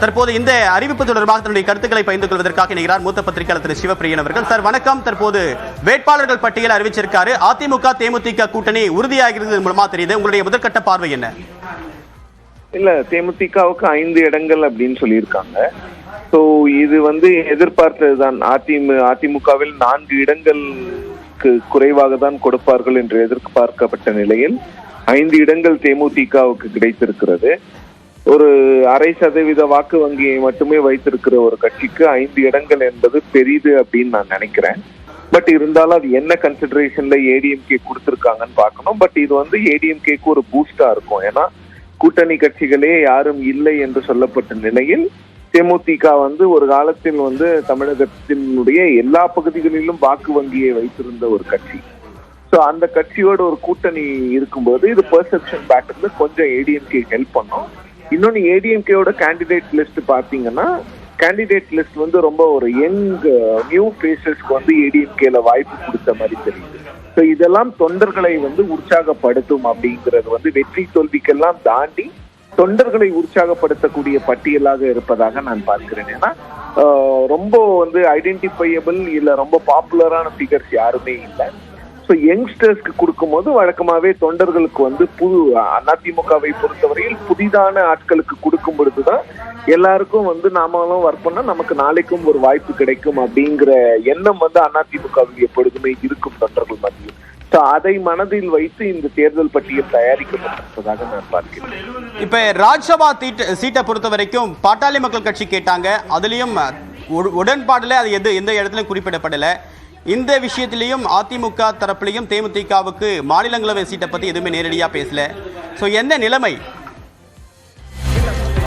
தற்போது இந்த அறிவிப்பு தொடர்பாக தன்னுடைய கருத்துக்களை பகிர்ந்து கொள்வதற்காக இணைகிறார் மூத்த பத்திரிகையாளர் திரு சிவபிரியன் அவர்கள். சார் வணக்கம். தற்போது வேட்பாளர்கள் பட்டியல் அறிவிச்சிருக்காரு. அதிமுக தேமுதிக கூட்டணி உறுதியாகிறது மூலமா தெரியுது. உங்களுடைய முதற்கட்ட பார்வை என்ன? இல்ல, தேமுதிகவுக்கு 5 இடங்கள் அப்படின்னு சொல்லியிருக்காங்க. ஸோ இது எதிர்பார்த்ததுதான். அதிமுகவில் 4 இடங்களுக்கு குறைவாக தான் கொடுப்பார்கள் என்று எதிர்பார்க்கப்பட்ட நிலையில் 5 இடங்கள் தேமுதிகவுக்கு கிடைத்திருக்கிறது. ஒரு 0.5% வாக்கு வங்கியை மட்டுமே வைத்திருக்கிற ஒரு கட்சிக்கு 5 இடங்கள் என்பது பெரிது அப்படின்னு நான் நினைக்கிறேன். பட் இருந்தாலும் அது என்ன கன்சிடரேஷன்ல ஏடிஎம்கே கொடுத்திருக்காங்கன்னு பார்க்கணும். பட் இது ஏடிஎம்கேக்கு ஒரு பூஸ்டா இருக்கும். ஏன்னா கூட்டணி கட்சிகளே யாரும் இல்லை என்று சொல்லப்பட்ட நிலையில் தேமுதிக ஒரு காலத்தில் தமிழகத்தினுடைய எல்லா பகுதிகளிலும் வாக்கு வங்கியை வைத்திருந்த ஒரு கட்சி. ஸோ அந்த கட்சியோட ஒரு கூட்டணி இருக்கும்போது இது பெர்செப்ஷன் பேட்டர்ல கொஞ்சம் ஏடிஎம்கே ஹெல்ப் பண்ணும். இன்னொன்னு, ஏடிஎம்கேயோட கேண்டிடேட் லிஸ்ட் பாத்தீங்கன்னா, கேண்டிடேட் லிஸ்ட் ரொம்ப ஒரு யங் நியூ ஃபேஸஸ்க்கு ஏடிஎம்கேல வாய்ப்பு கொடுத்த மாதிரி தெரியுது. ஸோ இதெல்லாம் தொண்டர்களை உற்சாகப்படுத்தும் அப்படிங்கிறது வெற்றி தோல்விக்கெல்லாம் தாண்டி தொண்டர்களை உற்சாகப்படுத்தக்கூடிய பட்டியலாக இருப்பதாக நான் பார்க்கிறேன். ஏன்னா ரொம்ப ஐடென்டிஃபையபிள் இல்ல ரொம்ப பாப்புலரான ஃபிகர்ஸ் யாருமே இல்லை. ஸோ யங்ஸ்டர்ஸ்க்கு கொடுக்கும்போது வழக்கமாவே தொண்டர்களுக்கு புது அதிமுகவை பொறுத்தவரையில் புதிதான ஆட்களுக்கு கொடுக்கும் பொழுதுதான் எல்லாருக்கும் நாமளும் ஒர்க் பண்ணா நமக்கு நாளைக்கும் ஒரு வாய்ப்பு கிடைக்கும் அப்படிங்கிற எண்ணம் அதிமுகவில் எப்பொழுதுமே இருக்கும் தொண்டர்கள் மத்தியில். ஸோ அதை மனதில் வைத்து இந்த தேர்தல் பட்டியல் தயாரிக்கப்பட்டிருப்பதாக நான் பார்க்கிறேன். இப்ப ராஜ்யசபா சீட்டை பொறுத்த வரைக்கும் பாட்டாளி மக்கள் கட்சி கேட்டாங்க. அதுலயும் உடன்பாடுல அது எந்த இடத்துலயும் குறிப்பிடப்படல. இந்த விஷயத்திலையும் அதிமுக தரப்புலையும் தேமுதிகவுக்கு மாநிலங்களவை சீட்டை பத்தி எதுவுமே நேரடியா பேசல. ஸோ என்ன நிலைமை